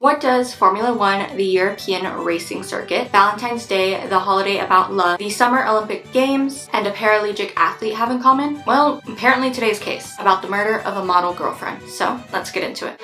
What does Formula One, the European racing circuit, Valentine's Day, the holiday about love, the Summer Olympic Games, and a paraplegic athlete have in common? Well, apparently today's case, about the murder of a model girlfriend. So let's get into it.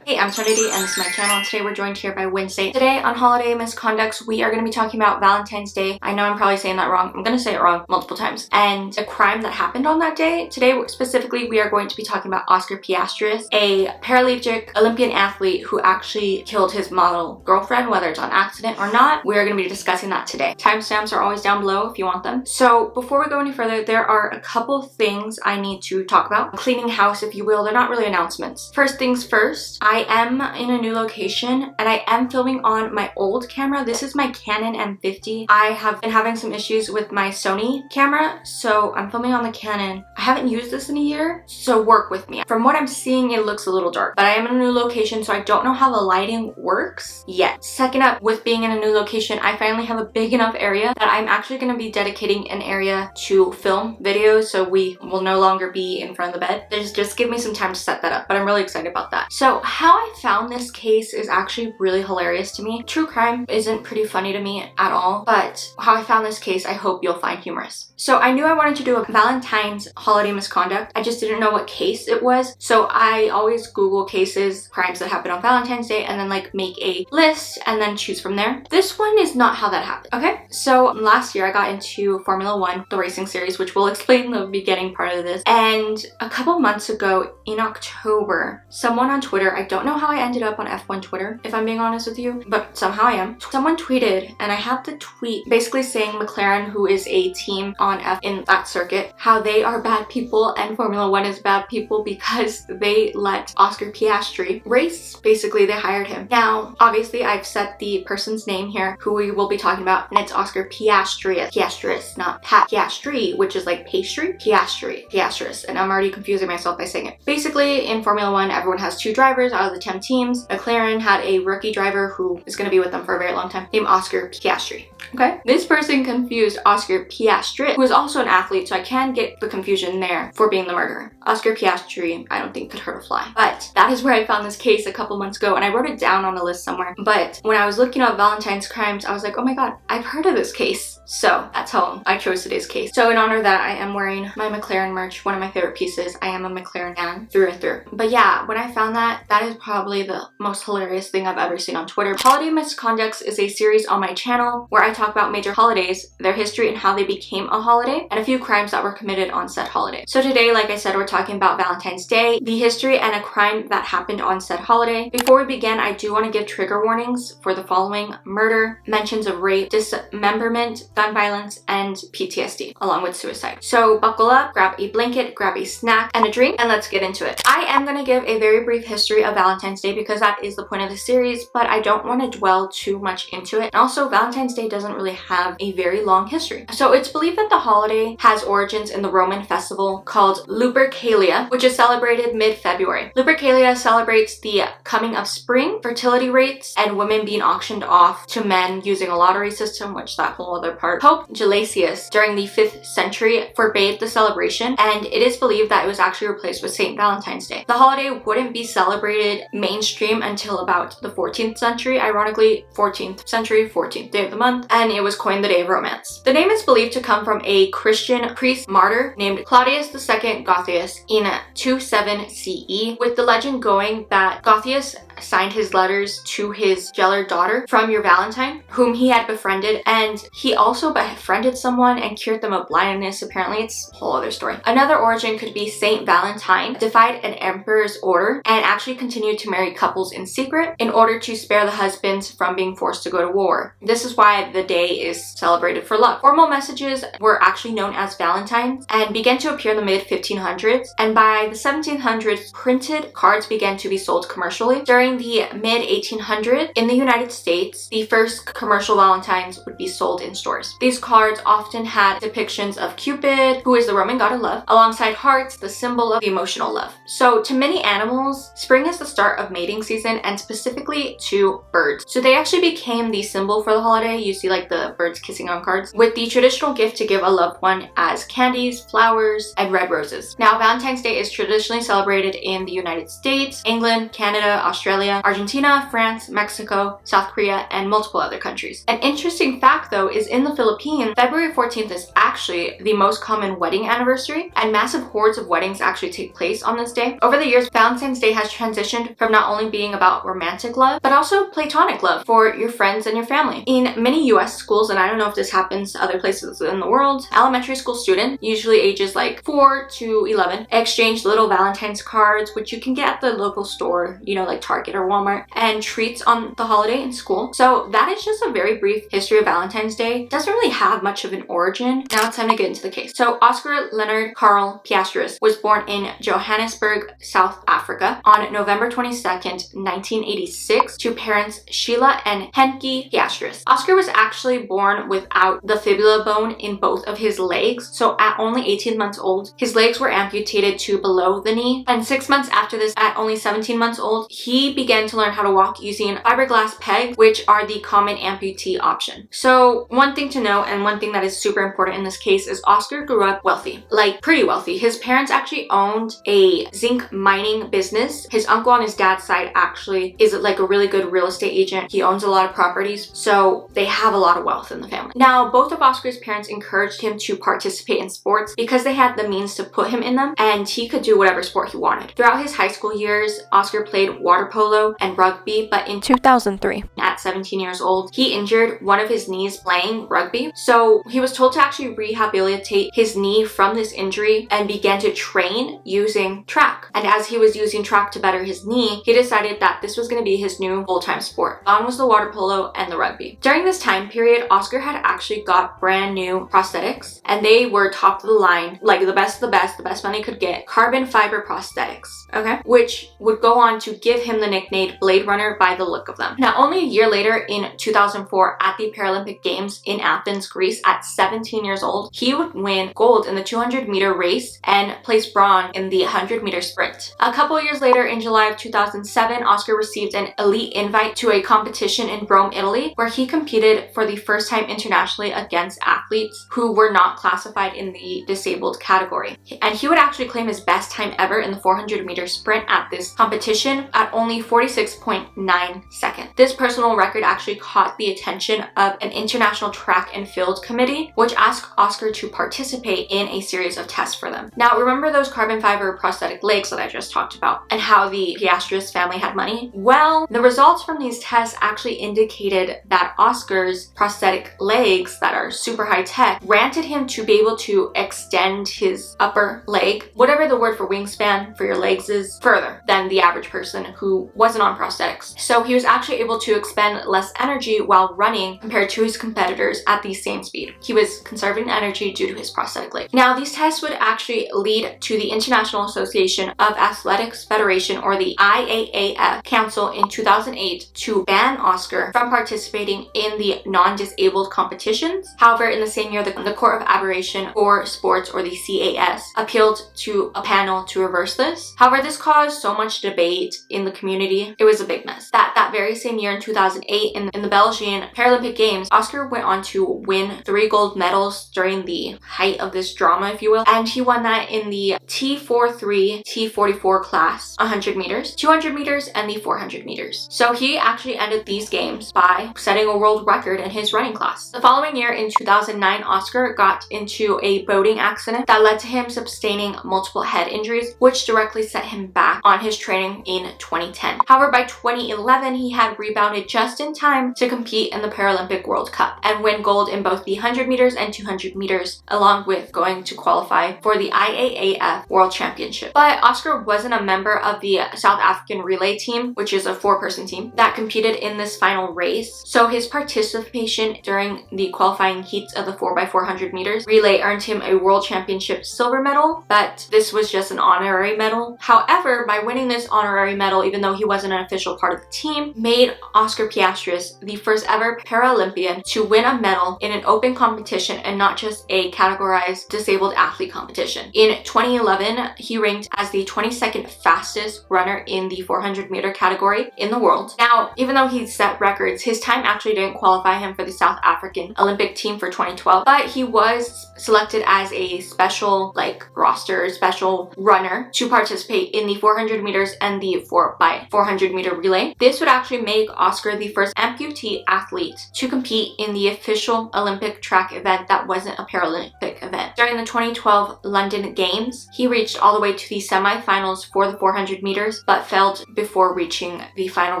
Hey, I'm Serenity and this is my channel, and today we're joined here by Wednesday. Today on Holiday Misconducts, we are going to be talking about Valentine's Day. I know I'm probably saying that wrong. I'm going to say it wrong multiple times. And a crime that happened on that day. Today, specifically, we are going to be talking about Oscar Pistorius, a paraplegic Olympian athlete who actually killed his model girlfriend, whether it's on accident or not. We are going to be discussing that today. Timestamps are always down below if you want them. So before we go any further, there are a couple things I need to talk about. Cleaning house, if you will. They're not really announcements. First things first, I am in a new location and I am filming on my old camera. This is my Canon M50. I have been having some issues with my Sony camera, so I'm filming on the Canon. I haven't used this in a year, so work with me. From what I'm seeing, it looks a little dark, but I am in a new location, so I don't know how the lighting works yet. Second up, with being in a new location, I finally have a big enough area that I'm actually going to be dedicating an area to film videos, so we will no longer be in front of the bed. Just give me some time to set that up, but I'm really excited about that. So how I found this case is actually really hilarious to me. True crime isn't pretty funny to me at all, but how I found this case, I hope you'll find humorous. So I knew I wanted to do a Valentine's holiday misconduct. I just didn't know what case it was. So I always Google cases, crimes that happen on Valentine's Day, and then like make a list and then choose from there. This one is not how that happened. Okay, so last year I got into Formula One, the racing series, which we'll explain the beginning part of this. And a couple months ago in October, someone on Twitter, I don't know how I ended up on F1 Twitter, if I'm being honest with you, but somehow I am. Someone tweeted, and I have the tweet basically saying McLaren, who is a team on F in that circuit, how they are bad people and Formula One is bad people because they let Oscar Piastri race. Basically, they hired him. Now, obviously, I've set the person's name here, who we will be talking about, and it's Oscar Pistorius. Pistorius, not Pat Piastri, which is like pastry. Pistorius, and I'm already confusing myself by saying it. Basically, in Formula One, everyone has two drivers out of the 10 teams. McLaren had a rookie driver who is going to be with them for a very long time, named Oscar Piastri. Okay? This person confused Oscar Piastri, who is also an athlete, so I can get the confusion there for being the murderer. Oscar Piastri, I don't think could hurt a fly. But that is where I found this case a couple months ago, and I wrote it down on a list somewhere. But when I was looking up Valentine's crimes, I was like, oh my god, I've heard of this case. So that's how I chose today's case. So in honor of that, I am wearing my McLaren merch, one of my favorite pieces. I am a McLaren fan through and through. But yeah, when I found that, that is probably the most hilarious thing I've ever seen on Twitter. Holiday Misconducts is a series on my channel where I talk about major holidays, their history and how they became a holiday, and a few crimes that were committed on said holiday. So today, like I said, we're talking about Valentine's Day, the history and a crime that happened on said holiday. Before we begin, I do want to give trigger warnings for the following: murder, mentions of rape, dismemberment, gun violence, and PTSD, along with suicide. So buckle up, grab a blanket, grab a snack and a drink, and let's get into it. I am going to give a very brief history of Valentine's Day because that is the point of the series, but I don't want to dwell too much into it. And also, Valentine's Day doesn't really have a very long history. So it's believed that the holiday has origins in the Roman festival called Lupercalia, which is celebrated mid-February. Lupercalia celebrates the coming of spring, fertility rates, and women being auctioned off to men using a lottery system, which that whole other part. Pope Gelasius, during the 5th century, forbade the celebration, and it is believed that it was actually replaced with St. Valentine's Day. The holiday wouldn't be celebrated mainstream until about the 14th century, ironically 14th century, 14th day of the month, and it was coined the Day of Romance. The name is believed to come from a Christian priest martyr named Claudius II Gothius in 27 CE, with the legend going that Gothius signed his letters to his jailer daughter, "From your Valentine," whom he had befriended, and he also befriended someone and cured them of blindness. Apparently, it's a whole other story. Another origin could be Saint Valentine defied an emperor's order and actually continued to marry couples in secret in order to spare the husbands from being forced to go to war. This is why the day is celebrated for love. Formal messages were actually known as Valentines and began to appear in the mid-1500s, and by the 1700s, printed cards began to be sold commercially. During During the mid-1800s, in the United States, the first commercial Valentines would be sold in stores. These cards often had depictions of Cupid, who is the Roman god of love, alongside hearts, the symbol of emotional love. So to many animals, spring is the start of mating season, and specifically to birds. So they actually became the symbol for the holiday. You see like the birds kissing on cards, with the traditional gift to give a loved one as candies, flowers, and red roses. Now, Valentine's Day is traditionally celebrated in the United States, England, Canada, Australia, Argentina, France, Mexico, South Korea, and multiple other countries. An interesting fact though is in the Philippines, February 14th is actually the most common wedding anniversary, and massive hordes of weddings actually take place on this day. Over the years, Valentine's Day has transitioned from not only being about romantic love, but also platonic love for your friends and your family. In many US schools, and I don't know if this happens to other places in the world, elementary school students, usually ages like 4 to 11, exchange little Valentine's cards, which you can get at the local store, you know, like Target or Walmart, and treats on the holiday in school. So that is just a very brief history of Valentine's Day. It doesn't really have much of an origin. Now it's time to get into the case. So Oscar Leonard Carl Pistorius was born in Johannesburg, South Africa on November 22nd, 1986 to parents Sheila and Henke Pistorius. Oscar was actually born without the fibula bone in both of his legs, so at only 18 months old, his legs were amputated to below the knee, and 6 months after this, at only 17 months old, he began to learn how to walk using fiberglass pegs, which are the common amputee option. So one thing to know, and one thing that is super important in this case, is Oscar grew up wealthy, like pretty wealthy. His parents actually owned a zinc mining business. His uncle on his dad's side actually is like a really good real estate agent. He owns a lot of properties, so they have a lot of wealth in the family. Now, both of Oscar's parents encouraged him to participate in sports because they had the means to put him in them, and he could do whatever sport he wanted. Throughout his high school years, Oscar played water polo and rugby, but in 2003, at 17 years old, he injured one of his knees playing rugby. So he was told to actually rehabilitate his knee from this injury and began to train using track. And as he was using track to better his knee, he decided that this was going to be his new full-time sport. Gone was the water polo and the rugby. During this time period, Oscar had actually got brand new prosthetics, and they were top of the line, like the best of the best money could get, carbon fiber prosthetics, okay? Which would go on to give him the nickname Blade Runner by the look of them. Now, only a year later in 2004 at the Paralympic Games in Athens, Greece, at 17 years old, he would win gold in the 200-meter race and place bronze in the 100-meter sprint. A couple years later, in July of 2007, Oscar received an elite invite to a competition in Rome, Italy, where he competed for the first time internationally against athletes who were not classified in the disabled category. And he would actually claim his best time ever in the 400-meter sprint at this competition at only 46.9 seconds. This personal record actually caught the attention of an international track and field committee, which asked Oscar to participate in a series of tests for them. Now, remember those carbon fiber prosthetic legs that I just talked about and how the Pistorius family had money? Well, the results from these tests actually indicated that Oscar's prosthetic legs that are super high tech granted him to be able to extend his upper leg, whatever the word for wingspan for your legs is, further than the average person who wasn't on prosthetics. So he was actually able to expend less energy while running compared to his competitors at the same speed. He was conserving energy due to his prosthetic leg. Now, these tests would actually lead to the International Association of Athletics Federation, or the IAAF Council, in 2008 to ban Oscar from participating in the non-disabled competitions. However, in the same year, the Court of Arbitration for Sports, or the CAS, appealed to a panel to reverse this. However, this caused so much debate in the community. It was a big mess. That very same year in 2008, in the Belgian Paralympic Games, Oscar went on to win 3 gold medals during the height of this drama, if you will. And he won that in the T43, T44 class, 100 meters, 200 meters, and the 400 meters. So he actually ended these games by setting a world record in his running class. The following year, in 2009, Oscar got into a boating accident that led to him sustaining multiple head injuries, which directly set him back on his training in 2010. However, by 2011, he had rebounded just in time to compete in the Paralympic World Cup and win gold in both the 100 meters and 200 meters, along with going to qualify for the IAAF World Championship. But Oscar wasn't a member of the South African relay team, which is a 4-person team that competed in this final race. So his participation during the qualifying heats of the 4x400 meters relay earned him a World Championship silver medal, but this was just an honorary medal. However, by winning this honorary medal, even though though he wasn't an official part of the team, made Oscar Pistorius the first ever Paralympian to win a medal in an open competition and not just a categorized disabled athlete competition. In 2011, he ranked as the 22nd fastest runner in the 400-meter category in the world. Now, even though he set records, his time actually didn't qualify him for the South African Olympic team for 2012, but he was selected as a special roster, special runner to participate in the 400 meters and the 4x400 meter relay. This would actually make Oscar the first amputee athlete to compete in the official Olympic track event that wasn't a Paralympic event. During the 2012 London Games, he reached all the way to the semifinals for the 400 meters, but failed before reaching the final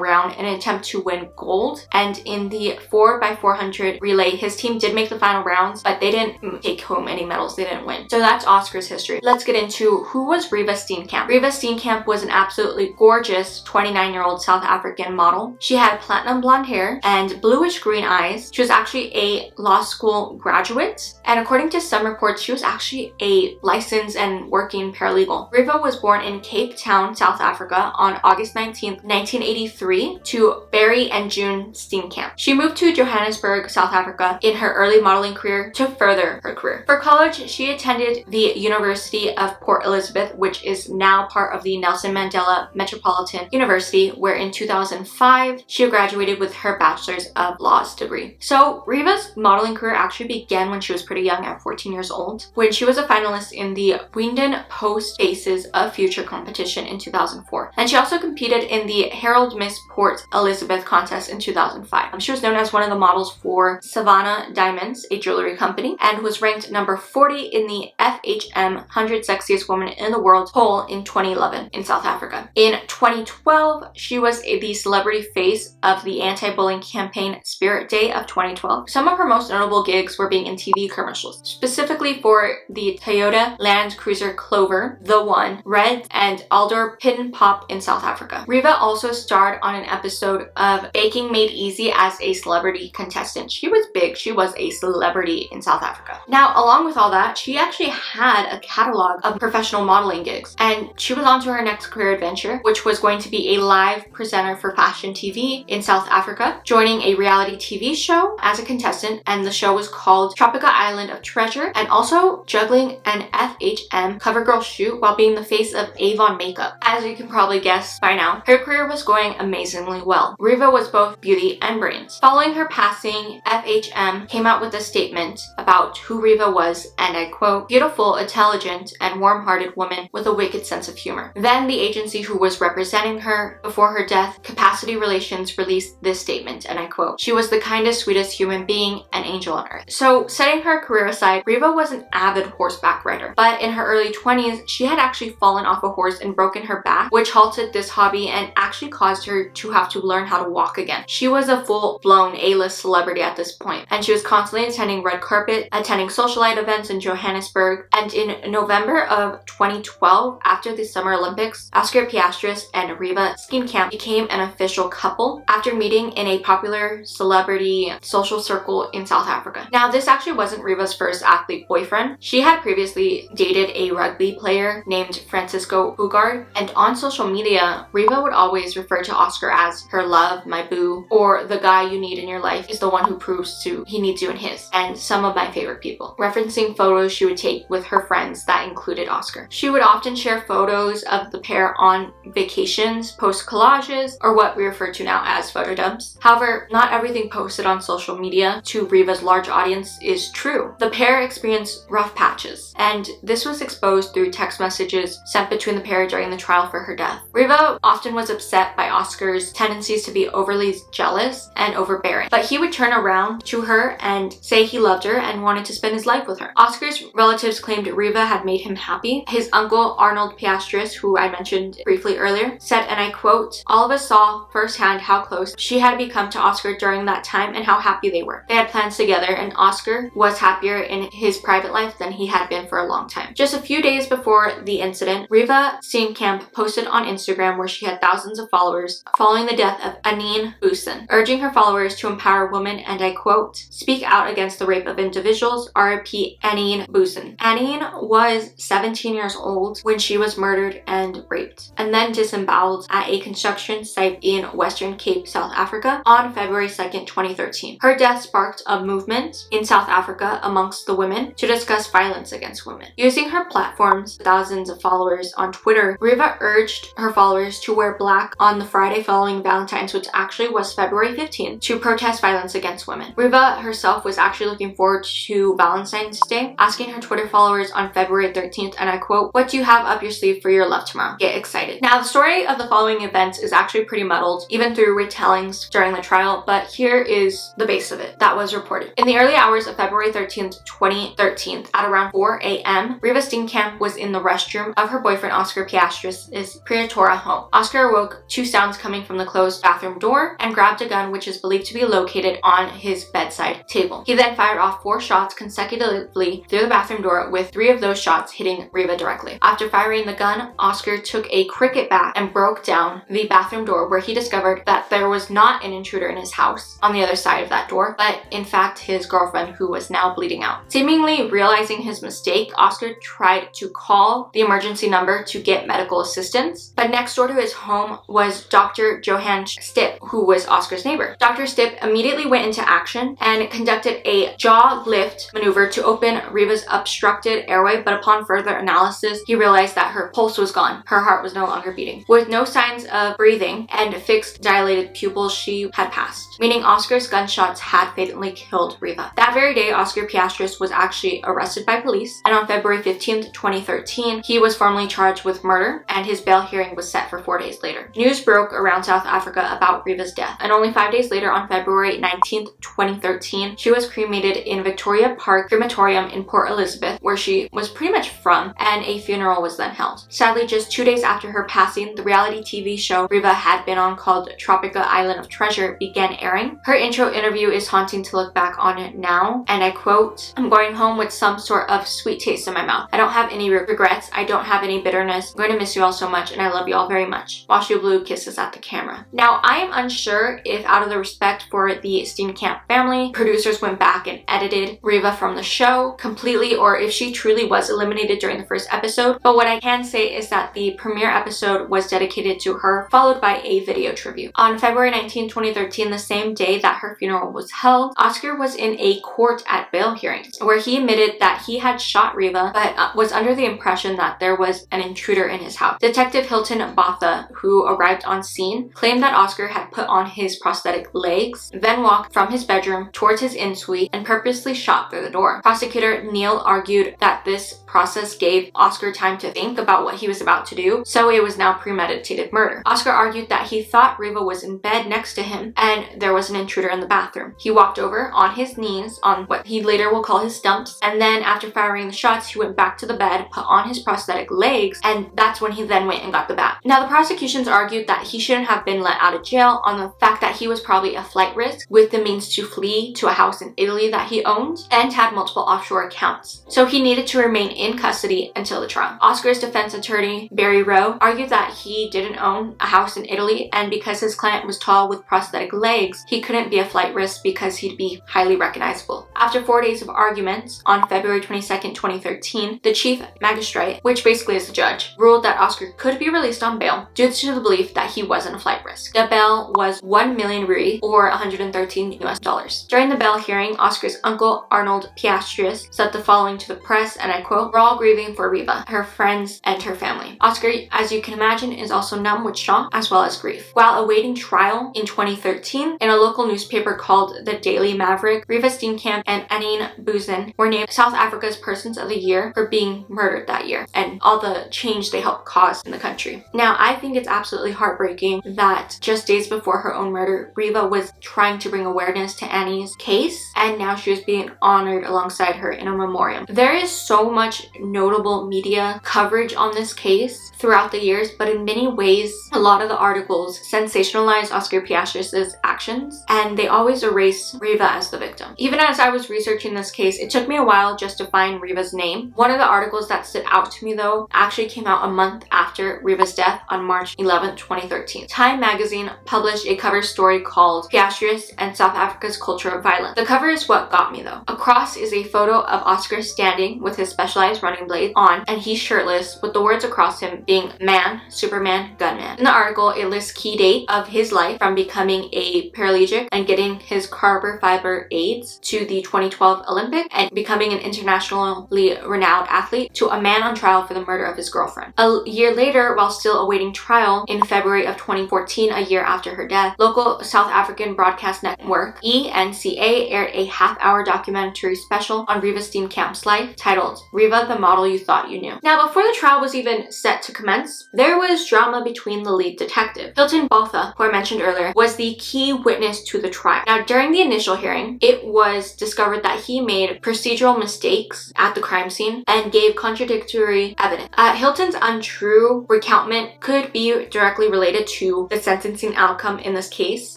round in an attempt to win gold. And in the 4x400 relay, his team did make the final rounds, but they didn't take home any medals. They didn't win. So that's Oscar's history. Let's get into who was Reeva Steenkamp. Reeva Steenkamp was an absolutely gorgeous 29-year-old South African model. She had platinum blonde hair and bluish green eyes. She was actually a law school graduate, and according to some reports, she was actually a licensed and working paralegal. Reeva was born in Cape Town, South Africa on August 19th, 1983 to Barry and June Steenkamp. She moved to Johannesburg, South Africa in her early modeling career to further her career. For college, she attended the University of Port Elizabeth, which is now part of the Nelson Mandela Metropolitan University, where in 2005, she graduated with her Bachelor's of Laws degree. So Reeva's modeling career actually began when she was pretty young at 14 years old, when she was a finalist in the Windon Post Faces of Future competition in 2004. And she also competed in the Herald Miss Port Elizabeth contest in 2005. She was known as one of the models for Savannah Diamonds, a jewelry company, and was ranked number 40 in the FHM 100 Sexiest Women in the World poll in 2011 in South Africa. In 2012, she was the celebrity face of the anti-bullying campaign Spirit Day of 2012. Some of her most notable gigs were being in TV commercials, specifically for the Toyota Land Cruiser Clover, The One, Red, and Alder Pin Pop in South Africa. Reeva also starred on an episode of Baking Made Easy as a celebrity contestant. She was big. She was a celebrity in South Africa. Now, along with all that, she actually had a catalog of professional modeling gigs, and she was on to her next career adventure, which was going to be a live presenter for fashion TV in South Africa, joining a reality TV show as a contestant, and the show was called Tropica Island of Treasure, and also juggling an FHM CoverGirl shoot while being the face of Avon makeup. As you can probably guess by now, her career was going amazingly well. Reeva was both beauty and brains. Following her passing, FHM came out with a statement about who Reeva was, and I quote, "Beautiful, intelligent, and warm-hearted woman with a wicked sense of humor." Then the agency who was representing her before her death, Capacity Relations, released this statement, and I quote, "She was the kindest, sweetest human being, an angel on earth." So setting her career aside, Reeva was an avid horseback rider, but in her early 20s, she had actually fallen off a horse and broken her back, which halted this hobby and actually caused her to have to learn how to walk again. She was a full-blown A-list celebrity at this point, and she was constantly attending red carpet, attending socialite events in Johannesburg, and in November of 2012, after the Summer Olympics, Oscar Pistorius and Reeva Steenkamp became an official couple after meeting in a popular celebrity social circle in South Africa. Now, this actually wasn't Reeva's first athlete boyfriend. She had previously dated a rugby player named Francisco Ugard, and on social media, Reeva would always refer to Oscar as her love, my boo, or the guy you need in your life is the one who proves he needs you in his, and some of my favorite people, referencing photos she would take with her friends that included Oscar. She would often share photos of the pair on vacations, post collages, or what we refer to now as photo dumps. However, not everything posted on social media to Reeva's large audience is true. The pair experienced rough patches, and this was exposed through text messages sent between the pair during the trial for her death. Reeva often was upset by Oscar's tendencies to be overly jealous and overbearing, but he would turn around to her and say he loved her and wanted to spend his life with her. Oscar's relatives claimed Reeva had made him happy. His uncle Arnold Pistorius, who I mentioned briefly earlier, said, and I quote, "All of us saw firsthand how close she had become to Oscar during that time and how happy they were. They had plans together, and Oscar was happier in his private life than he had been for a long time." Just a few days before the incident, Reeva Steenkamp posted on Instagram, where she had thousands of followers, following the death of Anine Boosen, urging her followers to empower women, and I quote, "Speak out against the rape of individuals, RIP Anine Boosen." Anine was 17 years old when she was murdered and raped, and then disemboweled fields at a construction site in Western Cape, South Africa on February 2nd, 2013. Her death sparked a movement in South Africa amongst the women to discuss violence against women. Using her platforms, thousands of followers on Twitter, Reeva urged her followers to wear black on the Friday following Valentine's, which actually was February 15th, to protest violence against women. Reeva herself was actually looking forward to Valentine's Day, asking her Twitter followers on February 13th, and I quote, "What do you have up your sleeve for your love tomorrow? Get excited." Now, the story of the following events is actually pretty muddled, even through retellings during the trial, but here is the base of it that was reported. In the early hours of February 13th, 2013, at around 4 a.m., Reeva Steenkamp was in the restroom of her boyfriend Oscar Piastris' Pretoria home. Oscar awoke to sounds coming from the closed bathroom door and grabbed a gun which is believed to be located on his bedside table. He then fired off 4 shots consecutively through the bathroom door, with 3 of those shots hitting Reeva directly. After firing the gun, Oscar took a cricket bat and broke down the bathroom door, where he discovered that there was not an intruder in his house on the other side of that door, but in fact his girlfriend, who was now bleeding out. Seemingly realizing his mistake, Oscar tried to call the emergency number to get medical assistance, but next door to his home was Dr. Johann Stipp, who was Oscar's neighbor. Dr. Stipp immediately went into action and conducted a jaw lift maneuver to open Reeva's obstructed airway, but upon further analysis, he realized that her pulse was gone. Her heart was no longer beating. With no signs of breathing and fixed dilated pupils, she had passed, meaning Oscar's gunshots had fatally killed Reeva. That very day, Oscar Piastris was actually arrested by police, and on February 15th, 2013, he was formally charged with murder, and his bail hearing was set for 4 days later. News broke around South Africa about Reeva's death, and only 5 days later, on February 19th, 2013, she was cremated in Victoria Park Crematorium in Port Elizabeth, where she was pretty much from, and a funeral was then held. Sadly, just 2 days after her passing, the reality TV show Reeva had been on, called Tropica Island of Treasure, began airing. Her intro interview is haunting to look back on it now, and I quote, "I'm going home with some sort of sweet taste in my mouth. I don't have any regrets. I don't have any bitterness. I'm going to miss you all so much, and I love you all very much. Wash you blue, kisses at the camera." Now, I am unsure if, out of the respect for the Steenkamp family, producers went back and edited Reeva from the show completely, or if she truly was eliminated during the first episode, but what I can say is that the premiere episode was dedicated to her, followed by a video tribute. On February 19, 2013, the same day that her funeral was held, Oscar was in a court at bail hearings, where he admitted that he had shot Reeva, but was under the impression that there was an intruder in his house. Detective Hilton Botha, who arrived on scene, claimed that Oscar had put on his prosthetic legs, then walked from his bedroom towards his in-suite and purposely shot through the door. Prosecutor Neil argued that this process gave Oscar time to think about what he was about to do, so it was now premeditated murder. Oscar argued that he thought Reeva was in bed next to him and there was an intruder in the bathroom. He walked over on his knees on what he later will call his stumps, and then after firing the shots, he went back to the bed, put on his prosthetic legs, and that's when he then went and got the bat. Now, the prosecutions argued that he shouldn't have been let out of jail on the fact that he was probably a flight risk with the means to flee to a house in Italy that he owned and had multiple offshore accounts, so he needed to remain in custody until the trial. Oscar's defense attorney, Barry Rowe, argued that he didn't own a house in Italy, and because his client was tall with prosthetic legs, he couldn't be a flight risk because he'd be highly recognizable. After 4 days of arguments, on February 22nd, 2013, the chief magistrate, which basically is the judge, ruled that Oscar could be released on bail due to the belief that he wasn't a flight risk. The bail was 1 million Rui, or $113 US. During the bail hearing, Oscar's uncle, Arnold Piastris, said the following to the press, and I quote, "We're all grieving for Reeva, her friends, and her family. Oscar, as you can imagine, is also numb with shock as well as grief." While awaiting trial in 2013, in a local newspaper called the Daily Maverick, Reeva Steenkamp and Anine Buzyn were named South Africa's Persons of the Year for being murdered that year and all the change they helped cause in the country. Now, I think it's absolutely heartbreaking that just days before her own murder, Reeva was trying to bring awareness to Annie's case, and now she was being honored alongside her in a memoriam. There is so much notable media coverage on this case throughout the years, but in many ways, a lot of the articles sensationalize Oscar Piastris' actions, and they always erase Reeva as the victim. Even as I was researching this case, it took me a while just to find Reeva's name. One of the articles that stood out to me, though, actually came out a month after Reeva's death on March 11, 2013. Time magazine published a cover story called Piastris and South Africa's Culture of Violence. The cover is what got me, though. Across is a photo of Oscar standing with his specialized size running blades on, and he's shirtless with the words across him being man, Superman, gunman. In the article, it lists key date of his life from becoming a paraplegic and getting his carbon fiber aids to the 2012 Olympic and becoming an internationally renowned athlete to a man on trial for the murder of his girlfriend. A year later, while still awaiting trial in February of 2014, a year after her death, local South African broadcast network ENCA aired a half-hour documentary special on Reeva Steenkamp's life titled Reeva, the Model You Thought You Knew. Now, before the trial was even set to commence, there was drama between the lead detective. Hilton Botha, who I mentioned earlier, was the key witness to the trial. Now, during the initial hearing, it was discovered that he made procedural mistakes at the crime scene and gave contradictory evidence. Hilton's untrue recountment could be directly related to the sentencing outcome in this case.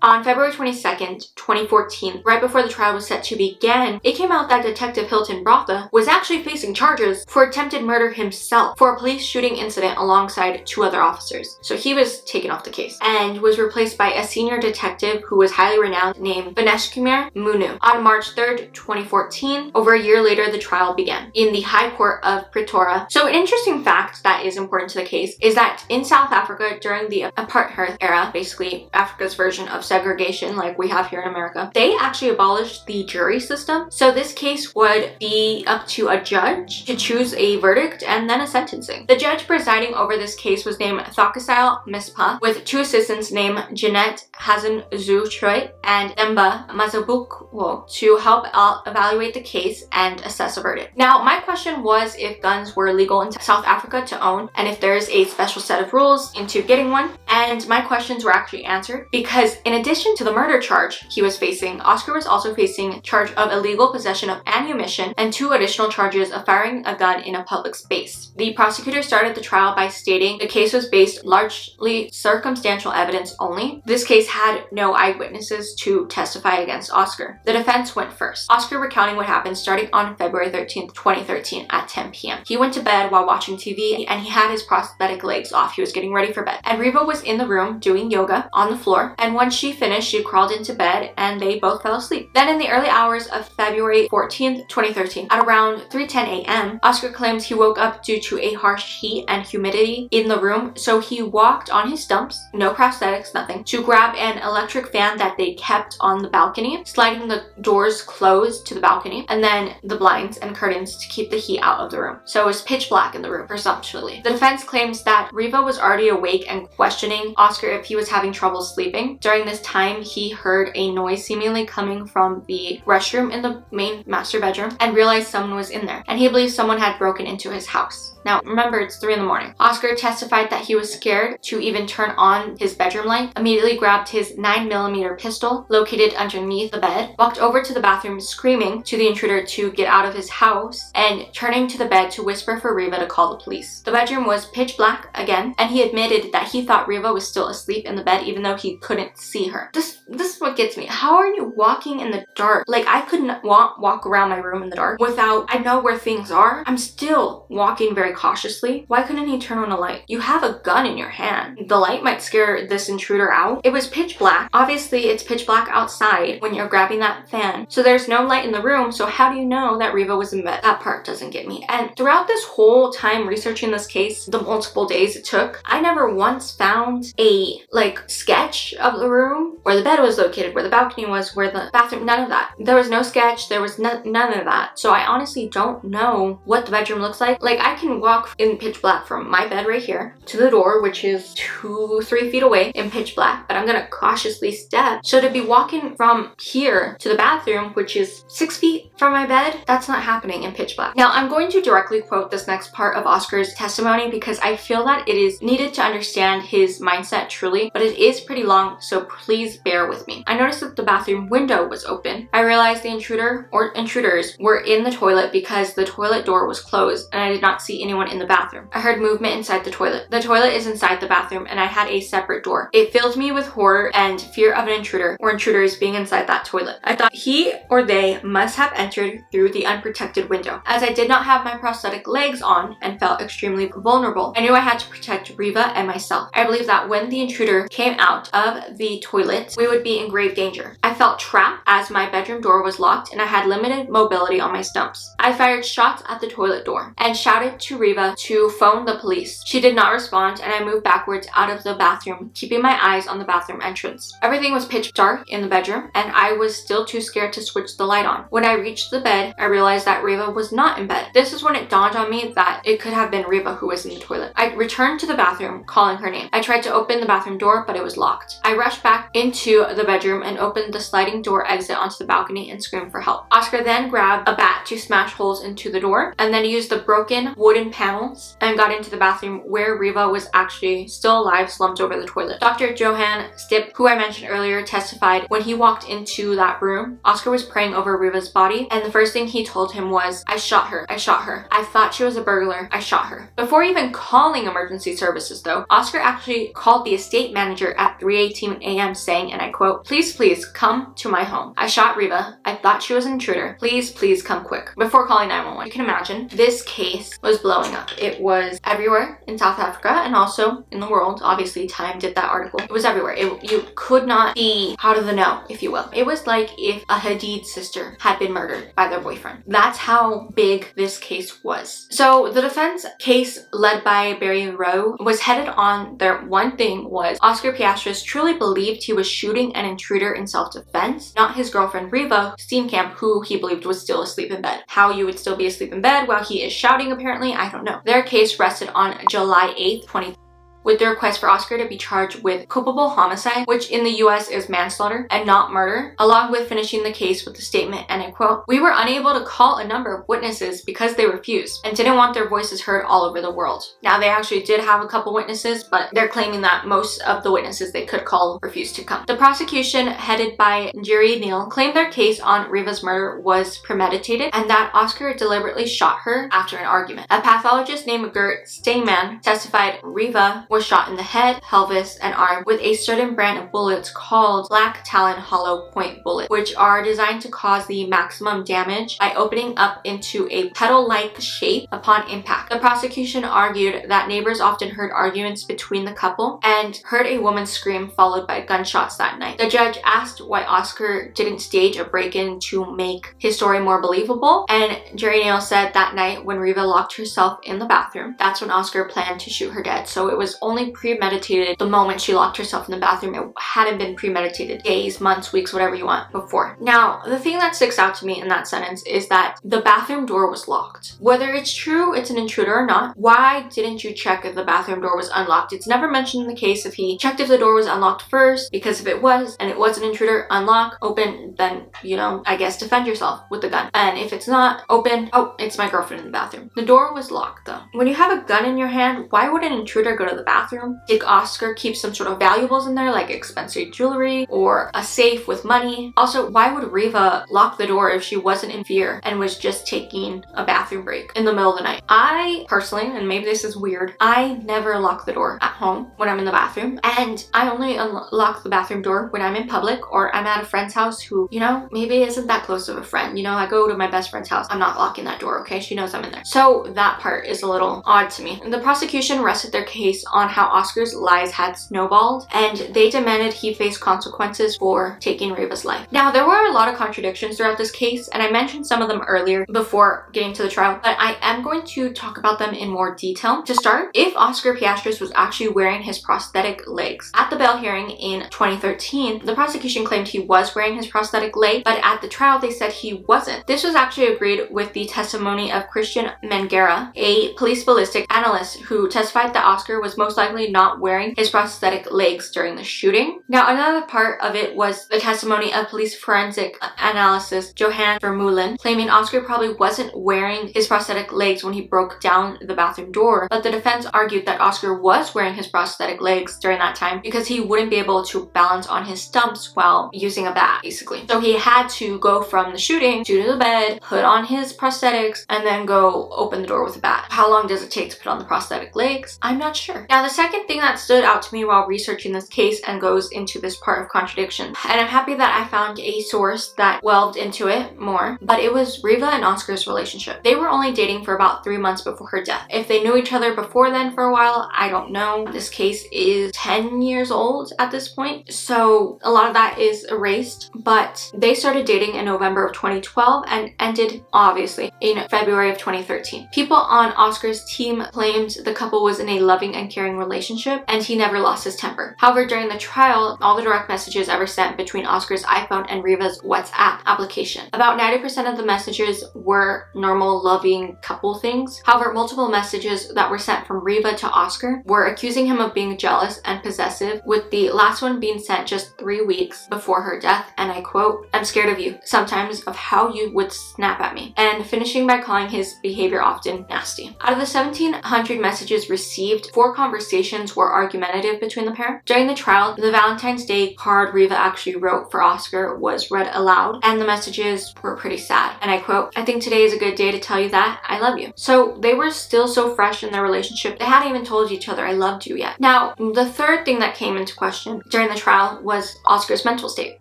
On February 22nd, 2014, right before the trial was set to begin, it came out that Detective Hilton Botha was actually facing charges for attempted murder himself for a police shooting incident alongside 2 other officers. So he was taken off the case and was replaced by a senior detective who was highly renowned named Vaneshkumar Munu. On March 3rd, 2014, over a year later, the trial began in the High Court of Pretoria. So an interesting fact that is important to the case is that in South Africa during the apartheid era, basically Africa's version of segregation like we have here in America, they actually abolished the jury system. So this case would be up to a judge to choose a verdict and then a sentencing. The judge presiding over this case was named Thakasile Mispa, with 2 assistants named Jeanette Hazen-Zutroy and Emba Mazabukwo to help evaluate the case and assess a verdict. Now, my question was if guns were legal in South Africa to own and if there's a special set of rules into getting one, and my questions were actually answered because in addition to the murder charge he was facing, Oscar was also facing charge of illegal possession of ammunition and 2 additional charges of firing a gun in a public space. The prosecutor started the trial by stating the case was based largely circumstantial evidence only. This case had no eyewitnesses to testify against Oscar. The defense went first, Oscar recounting what happened starting on February 13th, 2013 at 10 p.m. He went to bed while watching TV and he had his prosthetic legs off. He was getting ready for bed. And Reeva was in the room doing yoga on the floor, and once she finished, she crawled into bed and they both fell asleep. Then in the early hours of February 14th, 2013, at around 3:10 a.m., Oscar claims he woke up due to a harsh heat and humidity in the room, so he walked on his stumps, no prosthetics, nothing, to grab an electric fan that they kept on the balcony, sliding the doors closed to the balcony, and then the blinds and curtains to keep the heat out of the room. So it was pitch black in the room, presumptuously. The defense claims that Reeva was already awake and questioning Oscar if he was having trouble sleeping. During this time, he heard a noise seemingly coming from the restroom in the main master bedroom and realized someone was in there, and he believes someone had broken into his house. Now, remember, it's 3 in the morning. Oscar testified that he was scared to even turn on his bedroom light, immediately grabbed his 9mm pistol located underneath the bed, walked over to the bathroom screaming to the intruder to get out of his house, and turning to the bed to whisper for Reeva to call the police. The bedroom was pitch black again, and he admitted that he thought Reeva was still asleep in the bed even though he couldn't see her. This is what gets me. How are you walking in the dark? Like, I couldn't walk around my room in the dark without, I know where things are. I'm still walking very cautiously. Why couldn't he turn on a light? You have a gun in your hand. The light might scare this intruder out. It was pitch black. Obviously, it's pitch black outside when you're grabbing that fan. So there's no light in the room, so how do you know that Reeva was in bed? That part doesn't get me. And throughout this whole time researching this case, the multiple days it took, I never once found a, sketch of the room, where the bed was located, where the balcony was, where the bathroom, none of that. There was no sketch, there was none of that. So I honestly don't know what the bedroom looks like. Like, I can walk in pitch black from my bed right here to the door, which is 2-3 feet away in pitch black, but I'm gonna cautiously step. So to be walking from here to the bathroom, which is 6 feet from my bed, that's not happening in pitch black. Now, I'm going to directly quote this next part of Oscar's testimony because I feel that it is needed to understand his mindset truly, but it is pretty long, so please bear with me. I noticed that the bathroom window was open. I realized the intruder or intruders were in the toilet because the toilet door was closed and I did not see anyone in the bathroom. I heard movement inside the toilet. The toilet is inside the bathroom and I had a separate door. It filled me with horror and fear of an intruder or intruders being inside that toilet. I thought he or they must have entered through the unprotected window. As I did not have my prosthetic legs on and felt extremely vulnerable, I knew I had to protect Reeva and myself. I believe that when the intruder came out of the toilet, we would be in grave danger. I I felt trapped as my bedroom door was locked and I had limited mobility on my stumps. I fired shots at the toilet door and shouted to Reeva to phone the police. She did not respond and I moved backwards out of the bathroom, keeping my eyes on the bathroom entrance. Everything was pitch dark in the bedroom and I was still too scared to switch the light on. When I reached the bed, I realized that Reeva was not in bed. This is when it dawned on me that it could have been Reeva who was in the toilet. I returned to the bathroom, calling her name. I tried to open the bathroom door, but it was locked. I rushed back into the bedroom and opened the sliding door exit onto the balcony and screamed for help. Oscar then grabbed a bat to smash holes into the door and then used the broken wooden panels and got into the bathroom where Reeva was actually still alive, slumped over the toilet. Dr. Johann Stipp, who I mentioned earlier, testified when he walked into that room, Oscar was praying over Reeva's body, and the first thing he told him was, "I shot her. I shot her. I thought she was a burglar. I shot her." Before even calling emergency services though, Oscar actually called the estate manager at 3:18 a.m. saying, and I quote, "Please, please come to my home. I shot Reeva. I thought she was an intruder. Please, please come quick." Before calling 911. You can imagine this case was blowing up. It was everywhere in South Africa and also in the world. Obviously, Time did that article. It was everywhere. You could not be out of the know, if you will. It was like if a Hadid sister had been murdered by their boyfriend. That's how big this case was. So the defense case led by Barry Rowe was headed on their one thing was Oscar Piastris truly believed he was shooting an intruder in self-defense, not his girlfriend Reeva Steenkamp, who he believed was still asleep in bed. How you would still be asleep in bed while he is shouting apparently, I don't know. Their case rested on July 8th, 2020. With the request for Oscar to be charged with culpable homicide, which in the US is manslaughter and not murder, along with finishing the case with the statement, and I quote, "We were unable to call a number of witnesses because they refused and didn't want their voices heard all over the world." Now, they actually did have a couple witnesses, but they're claiming that most of the witnesses they could call refused to come. The prosecution, headed by Jerry Neal, claimed their case on Reeva's murder was premeditated and that Oscar deliberately shot her after an argument. A pathologist named Gert Steinman testified Reeva was shot in the head, pelvis, and arm with a certain brand of bullets called Black Talon hollow point bullet, which are designed to cause the maximum damage by opening up into a petal-like shape upon impact. The prosecution argued that neighbors often heard arguments between the couple and heard a woman scream followed by gunshots that night. The judge asked why Oscar didn't stage a break-in to make his story more believable, and Jerry Neal said that night when Reeva locked herself in the bathroom, that's when Oscar planned to shoot her dead. So it was only premeditated the moment she locked herself in the bathroom. It hadn't been premeditated days, months, weeks, whatever you want before. Now, the thing that sticks out to me in that sentence is that the bathroom door was locked. Whether it's true it's an intruder or not, why didn't you check if the bathroom door was unlocked? It's never mentioned in the case if he checked if the door was unlocked first, because if it was and it was an intruder, unlock, open, then, you know, I guess defend yourself with the gun. And if it's not open, oh, it's my girlfriend in the bathroom. The door was locked though. When you have a gun in your hand, why would an intruder go to the bathroom? Did Oscar keep some sort of valuables in there, like expensive jewelry or a safe with money? Also, why would Reeva lock the door if she wasn't in fear and was just taking a bathroom break in the middle of the night? I personally, and maybe this is weird, I never lock the door at home when I'm in the bathroom, and I only unlock the bathroom door when I'm in public or I'm at a friend's house who, you know, maybe isn't that close of a friend. You know, I go to my best friend's house, I'm not locking that door, okay? She knows I'm in there. So that part is a little odd to me. The prosecution rested their case on how Oscar's lies had snowballed, and they demanded he face consequences for taking Reeva's life. Now, there were a lot of contradictions throughout this case, and I mentioned some of them earlier before getting to the trial, but I am going to talk about them in more detail. To start, if Oscar Piastris was actually wearing his prosthetic legs. At the bail hearing in 2013, the prosecution claimed he was wearing his prosthetic leg, but at the trial they said he wasn't. This was actually agreed with the testimony of Christian Mangera, a police ballistic analyst who testified that Oscar was most likely not wearing his prosthetic legs during the shooting. Now, another part of it was the testimony of police forensic analyst Johan Vermeulen, claiming Oscar probably wasn't wearing his prosthetic legs when he broke down the bathroom door, but the defense argued that Oscar was wearing his prosthetic legs during that time because he wouldn't be able to balance on his stumps while using a bat, basically. So he had to go from the shooting to the bed, put on his prosthetics, and then go open the door with a bat. How long does it take to put on the prosthetic legs? I'm not sure. Now, the second thing that stood out to me while researching this case and goes into this part of contradiction, and I'm happy that I found a source that delved into it more, but it was Reeva and Oscar's relationship. They were only dating for about 3 months before her death. If they knew each other before then for a while, I don't know. This case is 10 years old at this point, so a lot of that is erased, but they started dating in November of 2012 and ended, obviously, in February of 2013. People on Oscar's team claimed the couple was in a loving and caring relationship, and he never lost his temper. However, during the trial, all the direct messages ever sent between Oscar's iPhone and Reeva's WhatsApp application. About 90% of the messages were normal, loving couple things. However, multiple messages that were sent from Reeva to Oscar were accusing him of being jealous and possessive, with the last one being sent just 3 weeks before her death, and I quote, "I'm scared of you, sometimes of how you would snap at me," and finishing by calling his behavior often nasty. Out of the 1,700 messages received, 4 conversations were argumentative between the pair. During the trial, the Valentine's Day card Reeva actually wrote for Oscar was read aloud, and the messages were pretty sad, and I quote, "I think today is a good day to tell you that I love you." So they were still so fresh in their relationship, they hadn't even told each other I loved you yet. Now, the third thing that came into question during the trial was Oscar's mental state.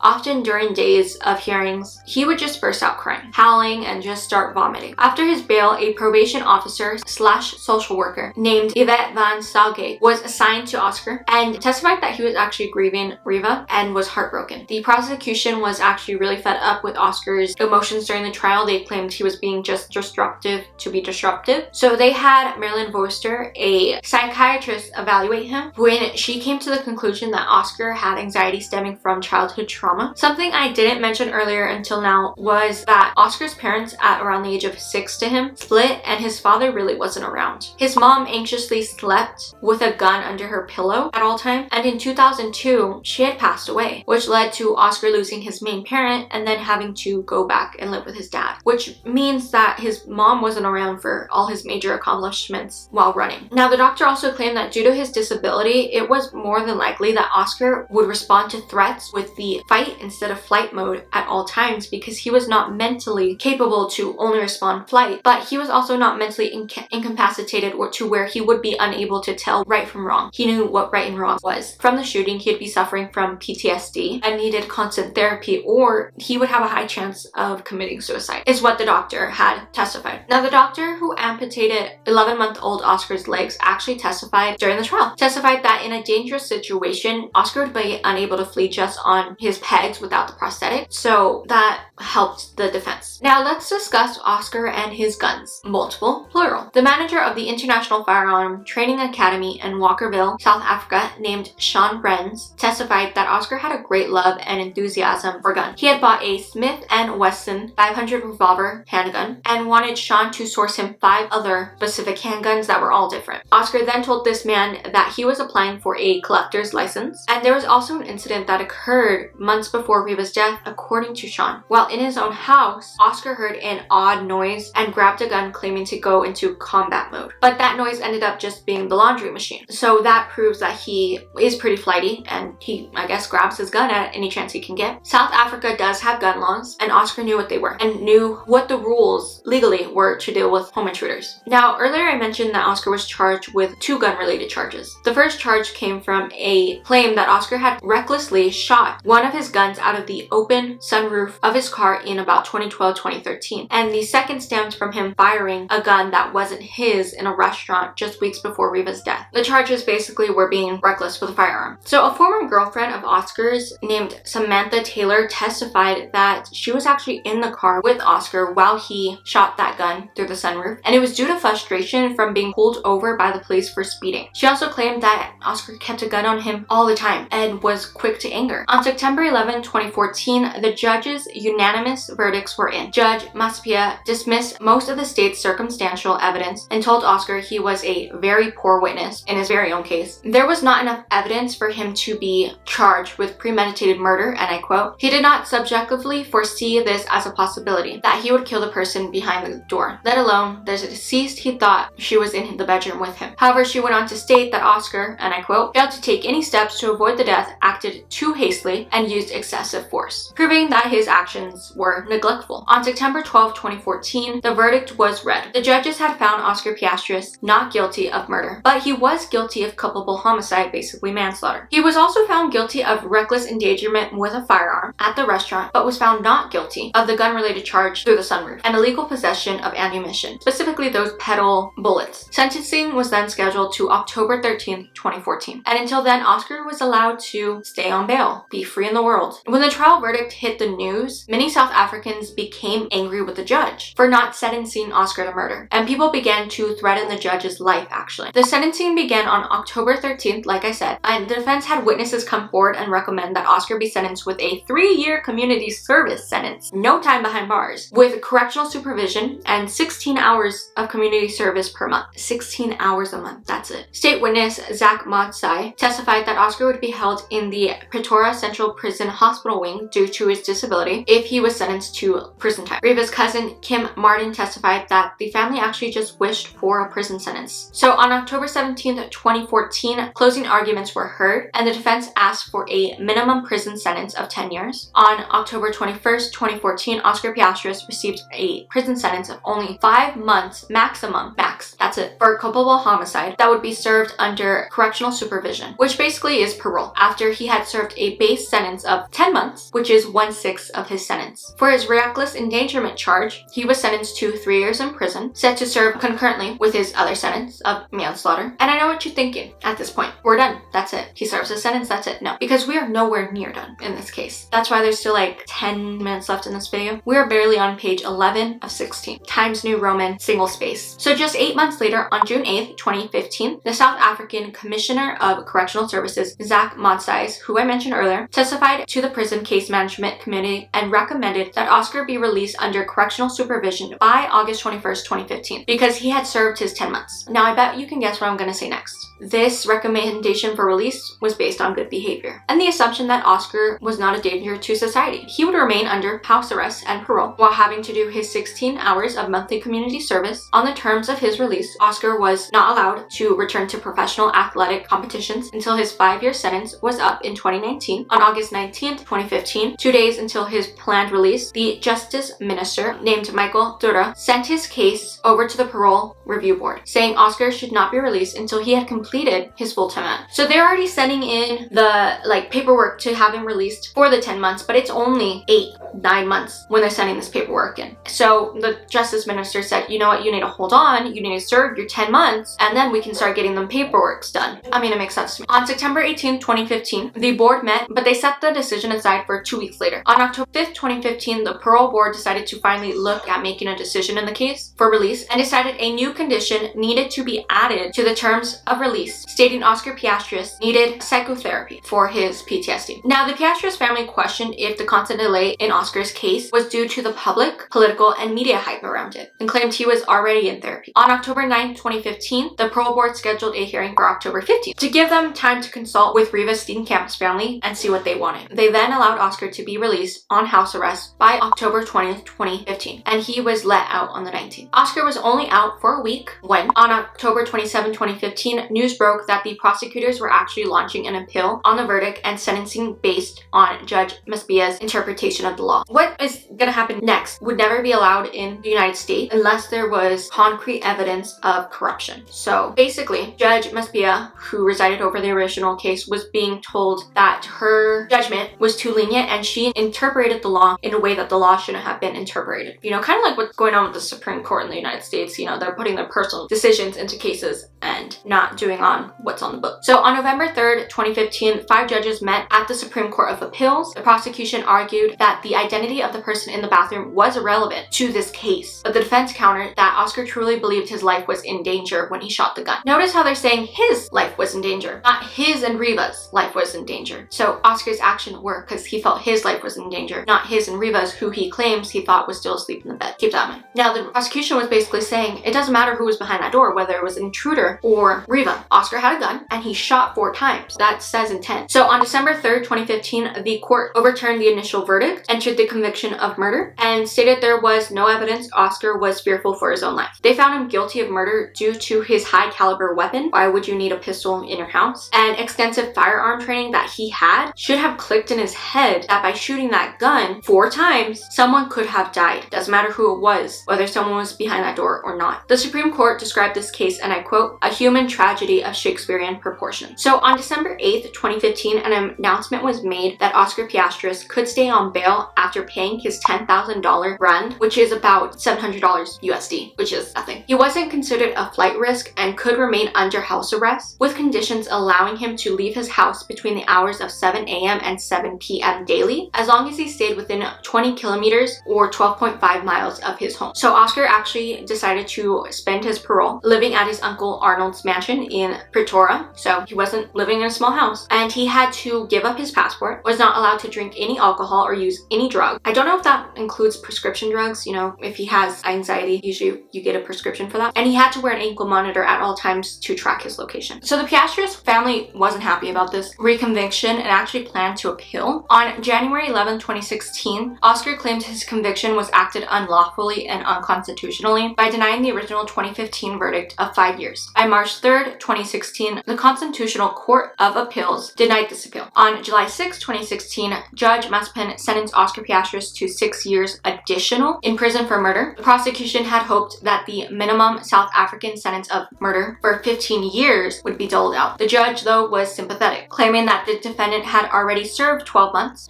Often during days of hearings, he would just burst out crying, howling, and just start vomiting. After his bail, a probation officer / social worker named Yvette Van Stalgate was assigned to Oscar and testified that he was actually grieving Reeva and was heartbroken. The prosecution was actually really fed up with Oscar's emotions during the trial. They claimed he was being just disruptive to be disruptive. So they had Marilyn Voster, a psychiatrist, evaluate him when she came to the conclusion that Oscar had anxiety stemming from childhood trauma. Something I didn't mention earlier until now was that Oscar's parents at around the age of 6 to him split, and his father really wasn't around. His mom anxiously slept with a gun under her pillow at all times, and in 2002 she had passed away, which led to Oscar losing his main parent and then having to go back and live with his dad, which means that his mom wasn't around for all his major accomplishments while running. Now, the doctor also claimed that due to his disability, it was more than likely that Oscar would respond to threats with the fight instead of flight mode at all times, because he was not mentally capable to only respond flight, but he was also not mentally incapacitated or to where he would be unable to tell right from wrong. He knew what right and wrong was. From the shooting, he'd be suffering from PTSD and needed constant therapy, or he would have a high chance of committing suicide, is what the doctor had testified. Now, the doctor who amputated 11-month-old Oscar's legs actually testified during the trial, testified that in a dangerous situation, Oscar would be unable to flee just on his pegs without the prosthetic, so that helped the defense. Now, let's discuss Oscar and his guns. Multiple, plural. The manager of the International Firearm Training Academy in Walkerville, South Africa, named Sean Brenz, testified that Oscar had a great love and enthusiasm for guns. He had bought a Smith & Wesson 500 revolver handgun and wanted Sean to source him 5 other specific handguns that were all different. Oscar then told this man that he was applying for a collector's license, and there was also an incident that occurred months before Reeva's death, according to Sean. While in his own house, Oscar heard an odd noise and grabbed a gun, claiming to go into combat mode. But that noise ended up just being the laundry machine. So that proves that he is pretty flighty, and he, I guess, grabs his gun at any chance he can get. South Africa does have gun laws, and Oscar knew what they were and knew what the rules legally were to deal with home intruders. Now, earlier I mentioned that Oscar was charged with 2 gun-related charges. The first charge came from a claim that Oscar had recklessly shot one of his guns out of the open sunroof of his car in about 2012-2013, and the second stemmed from him firing a gun that wasn't his in a restaurant just weeks before Reeva's death. The charges basically were being reckless with a firearm. So a former girlfriend of Oscar's named Samantha Taylor testified that she was actually in the car with Oscar while he shot that gun through the sunroof, and it was due to frustration from being pulled over by the police for speeding. She also claimed that Oscar kept a gun on him all the time and was quick to anger. On September 11, 2014, the judge's unanimous verdicts were in. Judge Maspia dismissed most of the state's circumstantial evidence and told Oscar he was a very poor witness in his very own case. There was not enough evidence for him to be charged with premeditated murder, and I quote, "He did not subjectively foresee this as a possibility, that he would kill the person behind the door, let alone the deceased he thought she was in the bedroom with him." However, she went on to state that Oscar, and I quote, "failed to take any steps to avoid the death, acted too hastily, and used excessive force," proving that his actions were neglectful. On September 12, 2014, the verdict was read. The judges had found Oscar Pistorius not guilty of murder, but he was was guilty of culpable homicide, basically manslaughter. He was also found guilty of reckless endangerment with a firearm at the restaurant, but was found not guilty of the gun-related charge through the sunroof and illegal possession of ammunition, specifically those petal bullets. Sentencing was then scheduled to October 13th, 2014. And until then, Oscar was allowed to stay on bail, be free in the world. When the trial verdict hit the news, many South Africans became angry with the judge for not sentencing Oscar to murder, and people began to threaten the judge's life, actually. The sentencing began on October 13th, like I said, and the defense had witnesses come forward and recommend that Oscar be sentenced with a 3-year community service sentence, no time behind bars, with correctional supervision and 16 hours of community service per month. 16 hours a month, that's it. State witness Zach Motsai testified that Oscar would be held in the Pretoria Central Prison Hospital wing due to his disability if he was sentenced to prison time. Reeva's cousin Kim Martin testified that the family actually just wished for a prison sentence. So on October 17th, 2014, closing arguments were heard and the defense asked for a minimum prison sentence of 10 years. On October 21st, 2014, Oscar Pistorius received a prison sentence of only 5 months maximum, that's it, for culpable homicide that would be served under correctional supervision, which basically is parole, after he had served a base sentence of 10 months, which is 1/6 of his sentence. For his reckless endangerment charge, he was sentenced to 3 years in prison, set to serve concurrently with his other sentence of manslaughter. And I know what you're thinking at this point. We're done. That's it. He serves his sentence. That's it. No, because we are nowhere near done in this case. That's why there's still like 10 minutes left in this video. We are barely on page 11 of 16. Times New Roman single space. So just 8 months later, on June 8th, 2015, the South African Commissioner of Correctional Services, Zach Motsai, who I mentioned earlier, testified to the Prison Case Management Committee and recommended that Oscar be released under correctional supervision by August 21st, 2015, because he had served his 10 months. Now I bet you can guess what I'm going to say next. This recommendation for release was based on good behavior and the assumption that Oscar was not a danger to society. He would remain under house arrest and parole while having to do his 16 hours of monthly community service. On the terms of his release, Oscar was not allowed to return to professional athletic competitions until his 5-year sentence was up in 2019. On August 19th, 2015, 2 days until his planned release, the Justice Minister named Michael Dura sent his case over to the Parole Review Board, saying Oscar should not be released until he had completed his full term. So they're already sending in the paperwork to have him released for the 10 months, but it's only 8-9 months when they're sending this paperwork in. So the Justice Minister said, you know what, you need to hold on, you need to serve your 10 months, and then we can start getting them paperworks done. I mean, it makes sense to me. On September 18th, 2015, the board met, but they set the decision aside for 2 weeks later. On October 5th, 2015, the parole board decided to finally look at making a decision in the case for release and decided a new condition needed to be added to the terms of release, stating Oscar Pistorius needed psychotherapy for his PTSD. Now, the Pistorius family questioned if the constant delay in Oscar's case was due to the public, political, and media hype around it, and claimed he was already in therapy. On October 9th, 2015, the parole board scheduled a hearing for October 15th to give them time to consult with Reeva Steenkamp's family and see what they wanted. They then allowed Oscar to be released on house arrest by October 20th, 2015, and he was let out on the 19th. Oscar was only out for a week when, on October 27, 2015, news broke that the prosecutors were actually launching an appeal on the verdict and sentencing based on Judge Maspia's interpretation of the law. What is going to happen next would never be allowed in the United States unless there was concrete evidence of corruption. So basically, Judge Maspia, who resided over the original case, was being told that her judgment was too lenient and she interpreted the law in a way that the law shouldn't have been interpreted. You know, kind of like what's going on with the Supreme Court in the United States. You know, they're putting their personal decisions into cases and not doing on what's on the book. So on November 3rd, 2015, 5 judges met at the Supreme Court of Appeals. The prosecution argued that the identity of the person in the bathroom was irrelevant to this case, but the defense countered that Oscar truly believed his life was in danger when he shot the gun. Notice how they're saying his life was in danger, not his and Reeva's life was in danger. So Oscar's action worked because he felt his life was in danger, not his and Reeva's, who he claims he thought was still asleep in the bed. Keep that in mind. Now, the prosecution was basically saying it doesn't matter who was behind that door, whether it was an intruder or Reeva. Oscar had a gun and he shot 4 times. That says intent. So on December 3rd, 2015, the court overturned the initial verdict, entered the conviction of murder, and stated there was no evidence Oscar was fearful for his own life. They found him guilty of murder due to his high caliber weapon. Why would you need a pistol in your house? And extensive firearm training that he had should have clicked in his head that by shooting that gun 4 times, someone could have died. Doesn't matter who it was, whether someone was behind that door or not. The Supreme Court described this case, and I quote, "a human tragedy tragedy of Shakespearean proportions. So on December 8th, 2015, an announcement was made that Oscar Pistorius could stay on bail after paying his $10,000 rand, which is about $700 USD, which is nothing. He wasn't considered a flight risk and could remain under house arrest, with conditions allowing him to leave his house between the hours of 7 a.m. and 7 p.m. daily, as long as he stayed within 20 kilometers or 12.5 miles of his home. So Oscar actually decided to spend his parole living at his uncle Arnold's mansion in Pretoria. So he wasn't living in a small house, and he had to give up his passport, was not allowed to drink any alcohol or use any drug. I don't know if that includes prescription drugs. You know, if he has anxiety, usually you get a prescription for that. And he had to wear an ankle monitor at all times to track his location. So the Pistorius family wasn't happy about this reconviction and actually planned to appeal. On January 11, 2016, Oscar claimed his conviction was acted unlawfully and unconstitutionally by denying the original 2015 verdict of 5 years. By March 3rd, 2016, the Constitutional Court of Appeals denied this appeal. On July 6, 2016, Judge Misconducts sentenced Oscar Pistorius to 6 years additional in prison for murder. The prosecution had hoped that the minimum South African sentence of murder for 15 years would be doled out. The judge, though, was sympathetic, claiming that the defendant had already served 12 months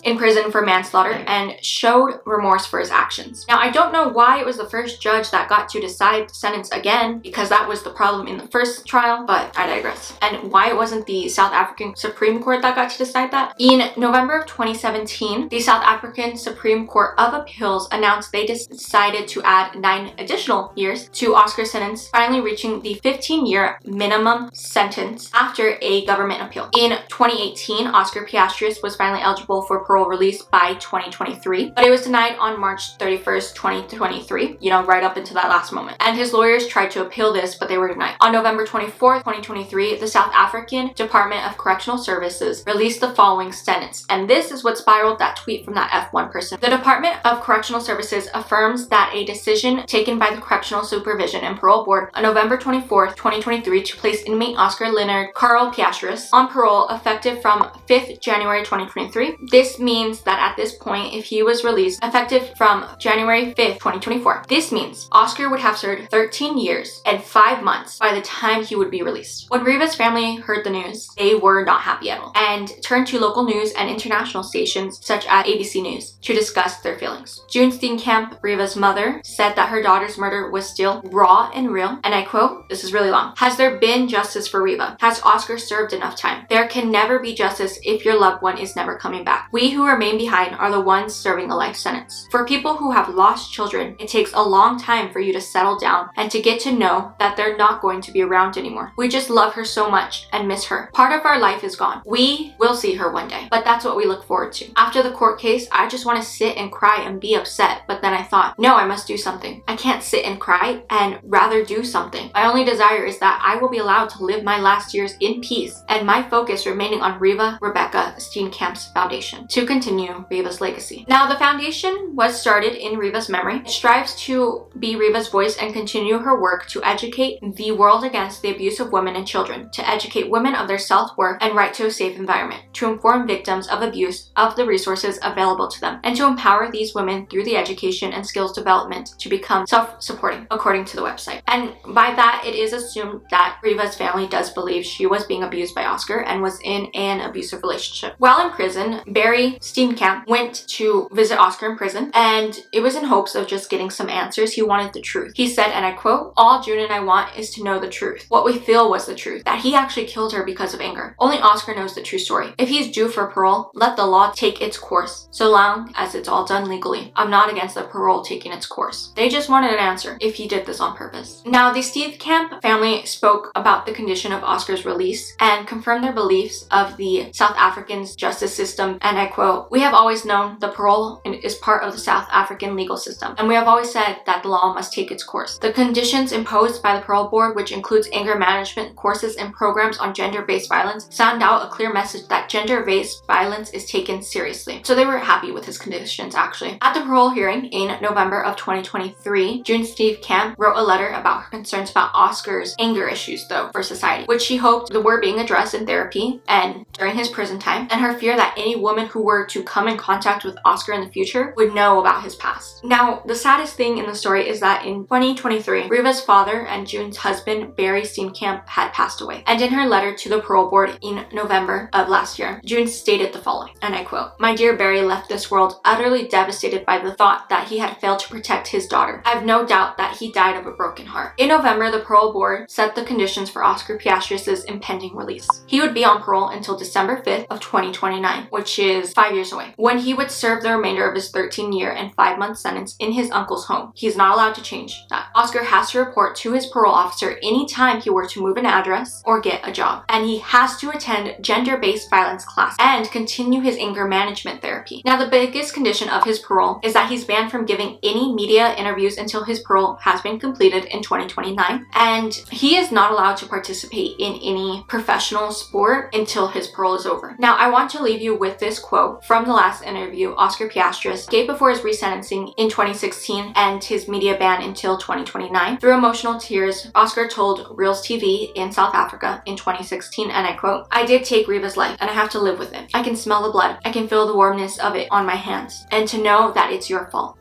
in prison for manslaughter and showed remorse for his actions. Now, I don't know why it was the first judge that got to decide the sentence again, because that was the problem in the first trial, but I digress. And why it wasn't the South African Supreme Court that got to decide that? In November of 2017, the South African Supreme Court of Appeals announced they decided to add 9 additional years to Oscar's sentence, finally reaching the 15-year minimum sentence after a government appeal. In 2018, Oscar Pistorius was finally eligible for parole release by 2023, but it was denied on March 31st, 2023, you know, right up into that last moment. And his lawyers tried to appeal this, but they were denied. On November 24th, 2023, the South African Department of Correctional Services released the following sentence, and this is what spiraled that tweet from that F1 person. The Department of Correctional Services affirms that a decision taken by the Correctional Supervision and Parole Board on November 24th, 2023 to place inmate Oscar Leonard Carl Pistorius on parole effective from 5th January 2023. This means that at this point, if he was released effective from January 5th, 2024, this means Oscar would have served 13 years and 5 months by the time he would be released. When Reeva's family heard the news, they were not happy at all and turned to local news and international stations such as ABC News to discuss their feelings. June Steenkamp, Reeva's mother, said that her daughter's murder was still raw and real, and I quote, this is really long, "Has there been justice for Reeva? Has Oscar served enough time? There can never be justice if your loved one is never coming back. We who remain behind are the ones serving a life sentence. For people who have lost children, it takes a long time for you to settle down and to get to know that they're not going to be around anymore. We just love her so much and miss her. Part of our life is gone. We will see her one day, but that's what we look forward to. After the court case, I just want to sit and cry and be upset, but then I thought, no, I must do something. I can't sit and cry and rather do something. My only desire is that I will be allowed to live my last years in peace, and my focus remaining on Reeva Rebecca Steenkamp's foundation to continue Reeva's legacy." Now, the foundation was started in Reeva's memory. It strives to be Reeva's voice and continue her work to educate the world against the abuse of women and children, to educate women of their self-worth and right to a safe environment, to inform victims of abuse of the resources available to them, and to empower these women through the education and skills development to become self-supporting, according to the website. And by that, it is assumed that Reeva's family does believe she was being abused by Oscar and was in an abusive relationship. While in prison, Barry Steenkamp went to visit Oscar in prison, and it was in hopes of just getting some answers. He wanted the truth. He said, and I quote, "All June and I want is to know the truth. What we feel was the truth, that he actually killed her because of anger. Only Oscar knows the true story. If he's due for parole, let the law take its course, so long as it's all done legally. I'm not against the parole taking its course." They just wanted an answer if he did this on purpose. Now, the Steenkamp family spoke about the condition of Oscar's release and confirmed their beliefs of the South African's justice system, and I quote, "We have always known the parole is part of the South African legal system, and we have always said that the law must take its course. The conditions imposed by the parole board, which includes anger management courses and programs on gender-based violence, sound out a clear message that gender-based violence is taken seriously." So they were happy with his conditions, actually. At the parole hearing in November of 2023, June Steenkamp wrote a letter about her concerns about Oscar's anger issues, though, for society, which she hoped were being addressed in therapy and during his prison time, and her fear that any woman who were to come in contact with Oscar in the future would know about his past. Now, the saddest thing in the story is that in 2023, Reeva's father and June's husband, Barry Steenkamp, Steenkamp had passed away. And in her letter to the parole board in November of last year, June stated the following, and I quote, "My dear Barry left this world utterly devastated by the thought that he had failed to protect his daughter. I have no doubt that he died of a broken heart." In November, the parole board set the conditions for Oscar Piastris' impending release. He would be on parole until December 5th of 2029, which is 5 years away, when he would serve the remainder of his 13-year and 5-month sentence in his uncle's home. He's not allowed to change that. Oscar has to report to his parole officer anytime he were to move an address or get a job. And he has to attend gender-based violence class and continue his anger management therapy. Now, the biggest condition of his parole is that he's banned from giving any media interviews until his parole has been completed in 2029. And he is not allowed to participate in any professional sport until his parole is over. Now, I want to leave you with this quote from the last interview Oscar Piastris gave before his resentencing in 2016 and his media ban until 2029. Through emotional tears, Oscar told Reels TV in South Africa in 2016, and I quote, "I did take Reeva's life and I have to live with it. I can smell the blood. I can feel the warmness of it on my hands. And to know that it's your fault.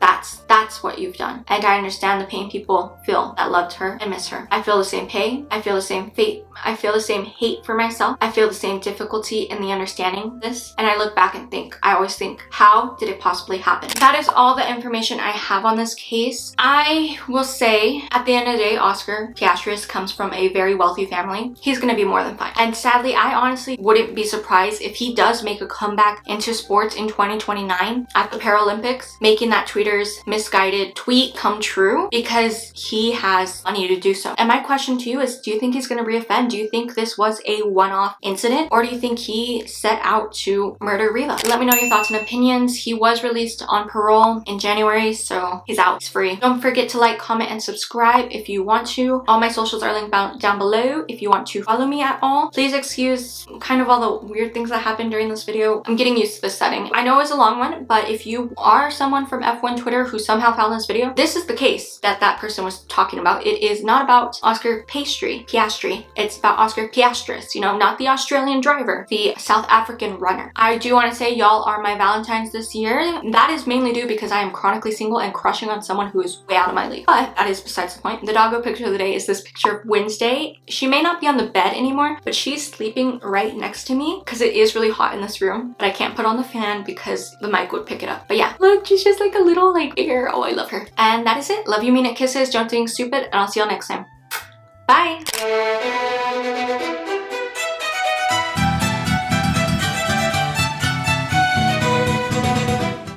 That's what you've done. And I understand the pain people feel that loved her and miss her. I feel the same pain. I feel the same fate. I feel the same hate for myself. I feel the same difficulty in the understanding this." And I look back and I always think, how did it possibly happen? That is all the information I have on this case. I will say, at the end of the day, Oscar Piastris comes from a very wealthy family. He's gonna be more than fine. And sadly, I honestly wouldn't be surprised if he does make a comeback into sports in 2029 at the Paralympics, making that tweeter's misguided tweet come true because he has money to do so. And my question to you is, do you think he's gonna reoffend? Do you think this was a one-off incident, or do you think he set out to murder Reeva? Let me know your thoughts and opinions. He was released on parole in January, so he's out. He's free. Don't forget to like, comment, and subscribe if you want to. All my socials are linked down below if you want to follow me at all. Please excuse kind of all the weird things that happened during this video. I'm getting used to this setting. I know it's a long one, but if you are someone from F1 Twitter who somehow found this video, this is the case that person was talking about. It is not about Oscar Piastri. It's about Oscar Piastris, you know, not the Australian driver, the South African runner. I do want to say y'all are my Valentines this year. That is mainly due because I am chronically single and crushing on someone who is way out of my league. But that is besides the point. The doggo picture of the day is this picture of Wednesday. She may not be on the bed anymore, but she's sleeping right next to me because it is really hot in this room. But I can't put on the fan because the mic would pick it up. But yeah, look, she's just like a little bear. Oh, I love her. And that is it. Love you, mean it, kisses. Don't think stupid, and I'll see y'all next time. Bye.